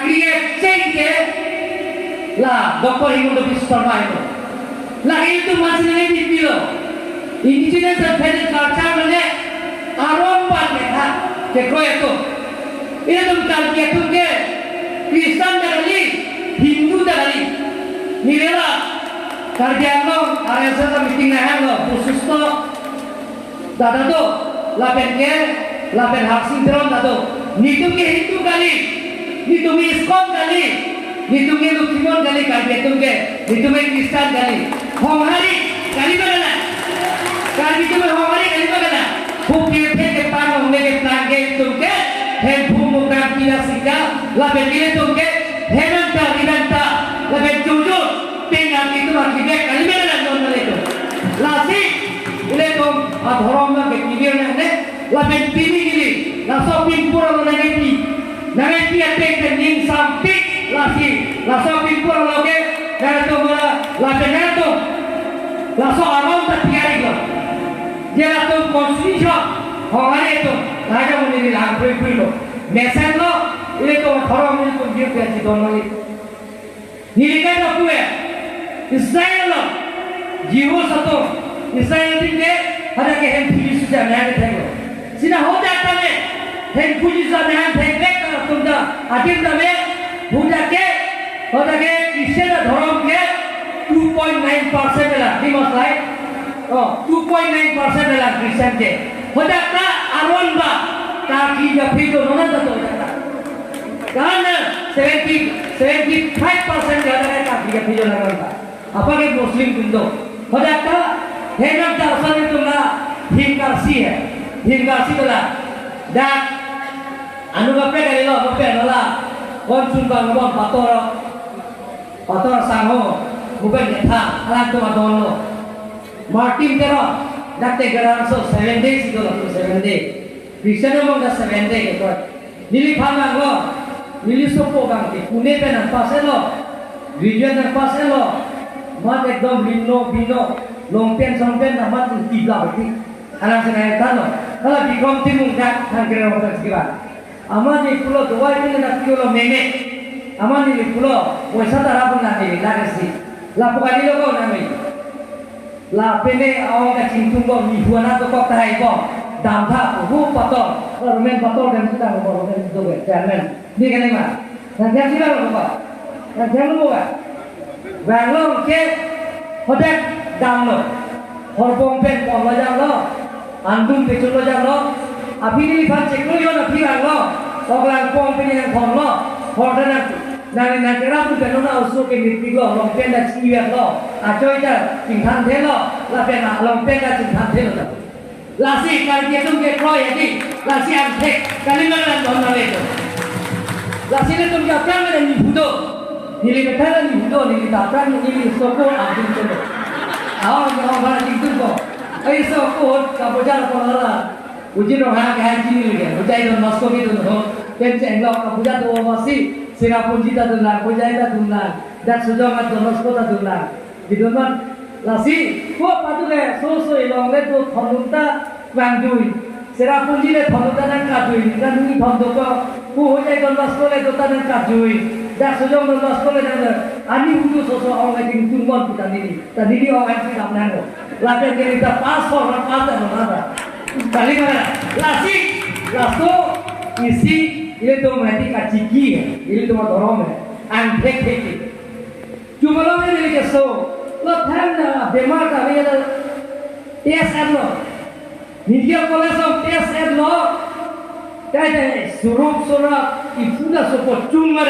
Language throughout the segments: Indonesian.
create change lah Dr. Himanta Biswa Sarma itu lah itu masih lagi bilo indigenous and traditional culture mana aromban mereka kekro itu ini tuh kalau kita tuh ke Kristen dari Hindu dari nilainya kerja lo area sana meeting nahan lo khusus to dada tuh lapen haksing terus dada nitu ke Hindu kali nitu ke Iskon kali nitu ke Lukimon kali kerja tuh ke nitu ke Kristen kali Honghari kali mana kali itu Honghari kali mana bukti ke pan honge ke plan ke tuh ke hen bumukan tidak sika lapen ini tuh ke henanta lapen jujur tinggal itu akibat kali mana non itu lasi ini tuh adhorom ke kibir nih lapen tini gini laso pimpur lo nageti ate ke ning sampai laso pimpur lo ke itu lapen itu laso arom tak tiari lo dia tuh konstitusi Honghari itu raja menjadi langsung lo mesen lo ini tuh adhorom ini tuh dia kayak dono itu nilikan lo tuh ya Israel lo jiwa satu Israel ini ada ke hen puji sudah nahan thego sina ho jata me hen puji sudah nahan thego kalau tunda akhir dame puja ke Kristen धर्म के 2.9% मिला दिमाग लाइक 2.9% मिला क्रिश्चियन के हो जाता आरोन बा ताकि जब भी तो नोना तो हो जाता कारण 75% ज्यादा है ताकि जब भी जो लगा apa के मुस्लिम बिंदु हो जाता है ना दर्शन में तुमला हिंगासी है हिंगासी तुला dak anu bape kali lo bape nola kon sumbang lo pator sangho bukan nyata alam tu madono Martin tero dakte garan so 7 days itu lo 7 days Kristen mo da 7 days itu nili phama lo nili sopo kang ke pune pe na paselo region na paselo mat ekdom bino longpen na mat tibla berarti anak saya tano kalau di komtimung dak kan kira orang sekitar ama ni pulau dua ini nak pulau meme ama ni pulau wisata apa nanti lagi la bukan ini logo nami la pene awak kacing tunggu ni buana tu kok tahai kok damta hu pator rumen pator dan kita ngomong rumen itu jangan ni kan lima dan jangan sila logo pak dan jangan logo pak bangun ke hotel damlo horbong pen pom lajang lo antum pecul lajang lo api ni fan cek lo yo na pirang lo oglang pom pen yang pom lo hotel na kira tu penona usu ke miti lo long pen da ciwet lo acoy da cingthan the lo la pen na long pen da cingthan the lo lasi kal dia tu ke kroy jadi lasi am thek kali mana don na le to lasi ne tum ja kan ne ni budo ni le ta ni budo ni ta kan ni soko adin to awak yang orang itu kok, aiso kod kapujar kolara, uji rohana kaji ni lagi, ujai don Moskow itu tu, kenceng lo kapujar tu masih Singapura kita tu lah, ujai dah tu lah, dan sujongan don Moskow tu lah, di donon lasi, kok patu le, so ilong le tu thonunta wangdui, Singapura ni le thonunta dan kajui, dan ni thonunta ku ujai don Moskow le tu dan kajui. dah sejauh lepas sekolah dan ani untuk sosok orang yang tungguan kita ini orang yang tidak menang latihan kita paspor dan mana kali mana lasik lasto isi ini tu mati kaciki ini tu dorong antek cuma lo ini keso lo tanda bemar kami ada TSM lo media kolej TSM lo kaya surup ifuda support cuma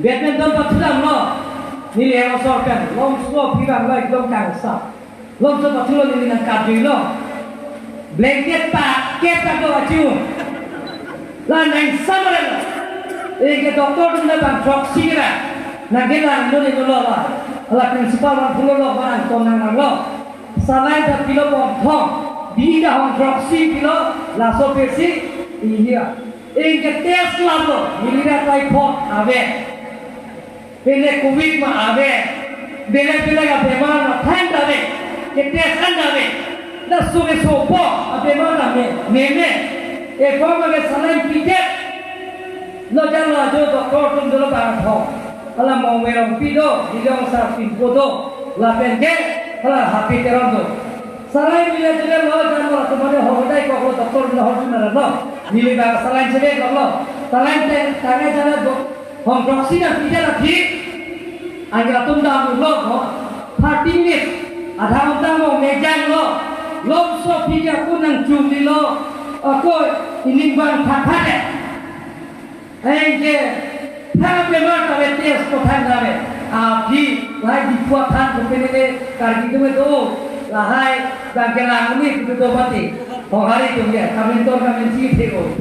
Badminton pathulam lo nili yang sorkan long slow pirang lo ekdom kangsa long slow pathulam nili nang kadui lo blanket paket tak do acu lan nang samare lo ke doktor tunda bang proxy kira nang gelang lo ni lo la principal bang pulo lo bang tonang lo salai da pilo bom di da hong proxy pilo la so pesi iya ke test lo nili da typhoid ave Bele COVID ma ave, bele ka bemar na than dave, ke test an dave, da suge sopo a bemar na meme, e forma ke salai piket, lo jangan lo jo doktor tum dulu bang thong ala mau merong pido hidung sa pinpodo la penke ala happy terondo selain bila juga lo jangan lo kemana hodai kok lo doktor lo harus nara milih bang selain sebab lo selain tangan jalan dok hong proksi dan tidak lagi agar tunda lo 30 minit ada orang mau mejan lo so pijak pun nang jumli lo aku ini bang thakade Engke, thang memang kami tes kotan kami. Api, lahai dibuat thang kepenene kargi tu itu, lahai bangkelang ini itu mati. Hari itu ya, kami tor kami sih teko.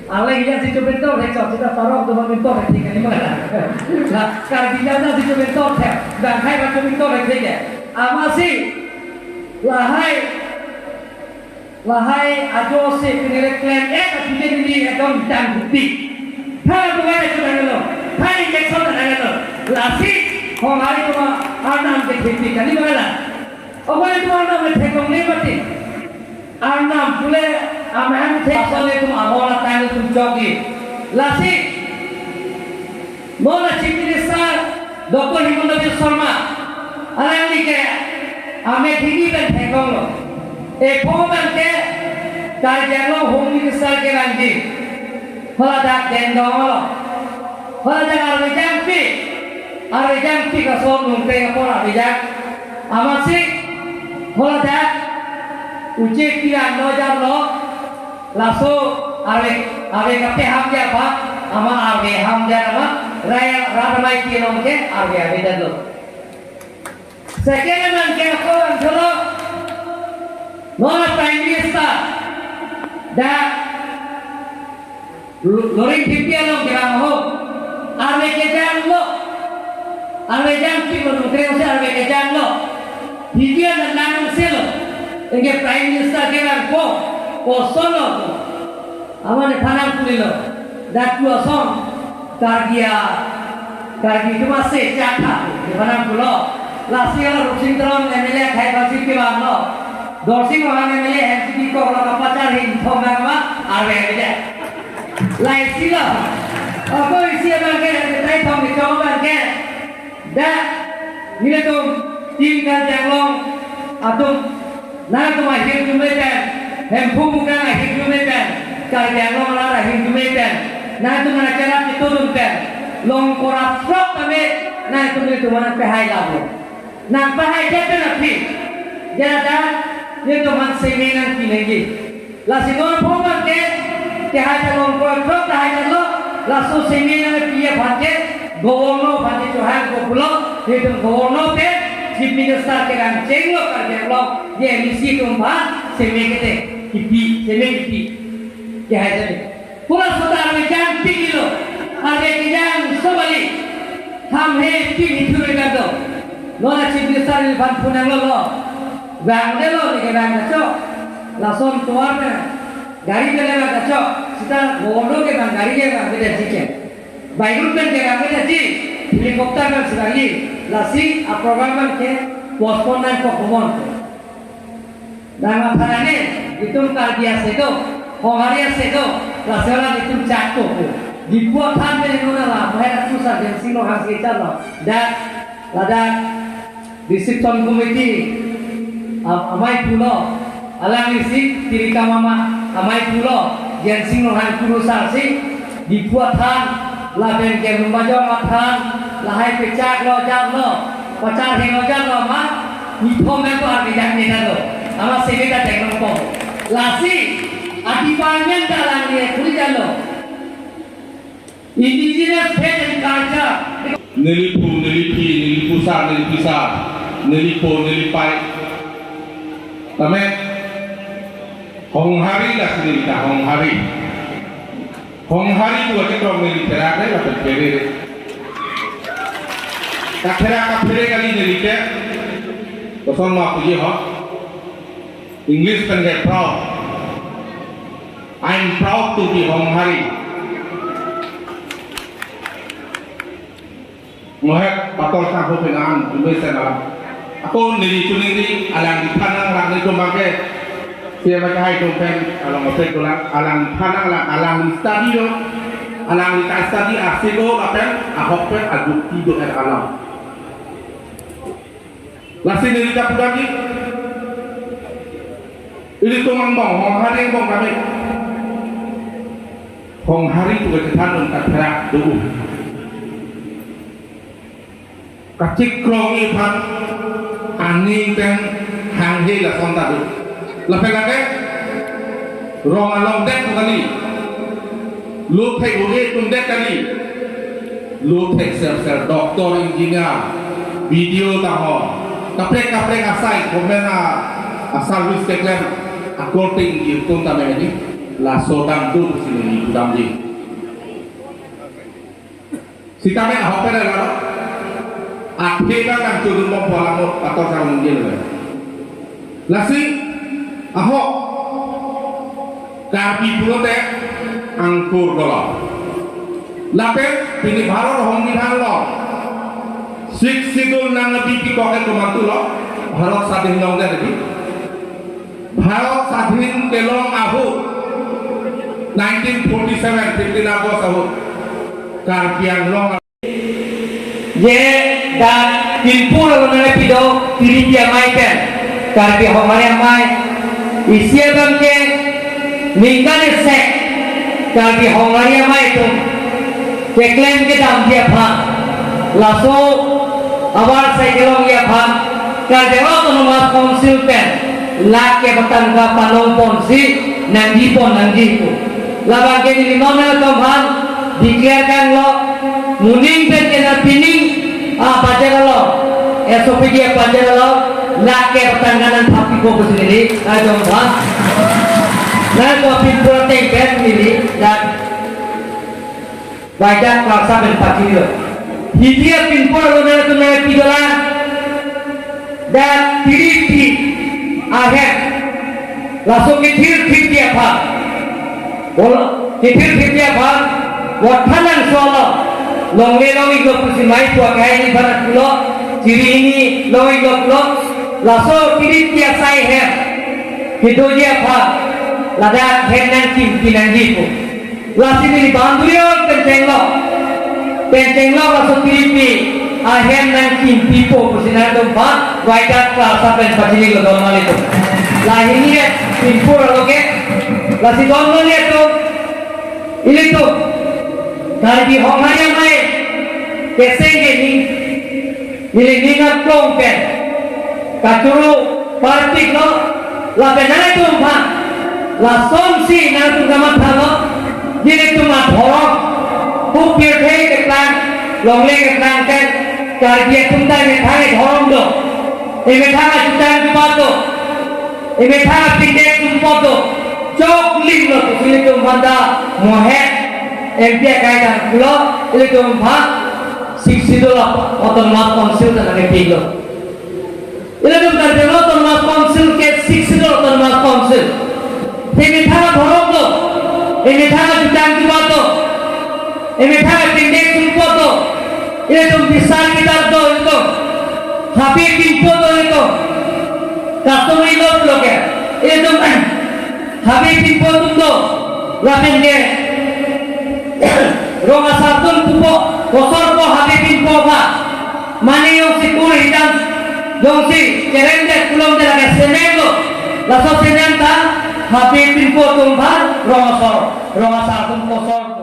Alai yang si bentor, hekso kita taruh tu bentor hekso ni mana? Nah, kargi jana si bentor hek, bangkai macam bentor hekso. Amasi, lahai ajo si penere klan tapi ini adon dan bukti. Hai bukan itu dengan lo, hai injection dengan lo, lasi, hari itu mah anam deketi kan ini mana? Apa itu anam dekong ni berarti? Anam pule, amam dekong itu awal tahun itu jogi, lasi, mana cipta doktor Himanda Sharma, alam ni ke, ame tinggi dan dekong lo, ekonomi ke, kerja lo home minister ke ranji. Kalau dak dendong lo, kalau dak arwejang pi kasih nungkeng apa arwejang, amat sih, kalau dak uji kian lo jam lo, langsung arwe kape ham dia apa, ama arwe ham dia apa, raya ramai kian ke arwe dah lo. Sekarang man ke apa antara, mana prime minister, dak Loring tipian lo kira mau, arwe kejan lo, arwe jangki baru kira usah arwe kejan lo, tipian dan lanang selo, enggak prime minister kira kosong lo, aman tanam puli lo, dak dua song, kargi itu masih cakap, tanam pulo, lasi lo rusing terong MLA kai kasih kira lo, dorsing orang MLA MCD kau kalau pacar hin thongan mah arwe kejan. Lai sila, apa isi bangke, tadi thong di kau bangke, dah, ni tu tim kerjanglong, atau nak tu mah hidup jumetan, hempu muka hidup jumetan, kerjanglong lara hidup jumetan, nak tu mana cara itu jumetan, long korap frog kami, nak tu mana pehai lalu, nak pehai jadi nabi, jadi ni tu mana seminan kini, lasingon pun bangke. Kehai jalon kotor, kehai jalon, langsung seminar dia baca, gowono baca Tuhan gopulo, itu gowono te, chief minister kerang cenglo kerja lo, dia misi tumpah, semikete, semikiti, kehai jalon. Pulau sudah berjam tinggi lo, ada kijang sebalik, hamhe tinggi itu mereka tu, lo nak chief minister ni ban punang lo, bang lo ni kerang kacau, langsung tuarnya. Gari ke lewat kacau, kita bodoh ke bang gari ke bang beda ciken, baikun kan ke bang beda cik, helikopter kan sekali, lasi program ke postponan performance, dan apa ni itu kerja sedo, hari sedo, lasi orang itu jatuh, dibuat hamil nuna lah, bahaya susah dan sino hasil calo, dan ada reception committee, amai pulau, alam isi tirika mama. Amai pulau, yang singgohan pulau sarsi dibuat han, laben ke membaca matan, lahai pecah lo jam lo, pecah heng lo jam lo mah, nipom itu arti jam ni lo, ama sebeda teknologi, lasi adipannya dalam dia kuliah lo, indigenous faith and culture. Nelipu sar, nelipai, tapi Hong hari lah sendiri tak Hong hari tu aja kalau militer ada lah terjadi. Kakera kali militer, kosong mau puji ho. English can get proud. I'm proud to be Hong hari. Mohon patol sampo pengan juga sana. Aku nili alang di tanang lang ni kumake. Siapa cahai tumpeng alang ngopek tulang alang panang alang studio alang likas tadi asiko apen ahok pen aduk tido alam. Lasi nilika pudagi ini tumang bong hong hari bong kami hong hari tu ketanun katera dulu kacik krongi pan aning ten hanghe la konta du lepe lake rong along dek kali lu thai uge tum dek kali lu thai ser doktor engineer video taho kaprek asai komena asal wis teklen according itu tamanya ini la sodang tu sini udam di sitame ahopere la akhirnya kan turun membalamut atau sarung jil lasi ahok kapi pulote angkur dola lape pini bharor hongi bharlo sik sidul nang pipi koke kumantu lo bharot sadin nong dedi bharot sadin kelong ahu 1947 15 Agust ahu karpian long ye dan pinpul mengenai pido kiri dia maikan karpi homare mai isia bangke mingkane sek karpi homare mai tu keklaim ke dam dia pha laso abar sai gelong ya pha ka dewa autonomous council pen lak ke batan ka palong ponsi nanggi ko labang ke ni nominal tomhan declarekan lo muning pen ke na pining pajaralo SOP dia pajaralo lake pertanggalan tapi ko sendiri ada orang nah ko pinpul tengket ini dan baca kelaksa ben pakilo hidia pinpul lona tu na pidola dan tiri akhir langsung kitir dia apa bola kitir dia apa watanan solo longe go pusimai tua kai ni barat pulo ciri ini longe go pulo laso kiri kia sai he hidu dia pha lada henan kim kinangi ko lasi ni bandurio kenceng lo laso kiri pi henan kim pipo pusinar do pha waida klasa pen pachili lo don mali to lahini ne pipo loge lasi don mali to ini to dari homanya mai kesenge ni ni na plong pen katuru partik no la benana tu pha la somsi na tu gama thalo ni tu ma thoro pu pir thei ke plan long le ke plan ken kar dia tum dai me thai thorom do e me tha tu tan tu pa do e me tha pinde tu pa do chok lim lo tu ni tu manda mohe empia kai dan pulo ile tu pha siksidola autonomous council dan pilo ile tu dar delo autonomous council ke siksidola autonomous council ini thara thorom do ini thara jutang jiwa do ini thara pinde tumpo do ile tu bisal kitar do itu happy timpo do itu customary lo loke ile tu happy timpo do lapende ronga satun pupo kosor po habibin po pa mani yung sikur hitam yung si kerende kulong talaga semento laso sementa habibin po tumba ronga satun kosor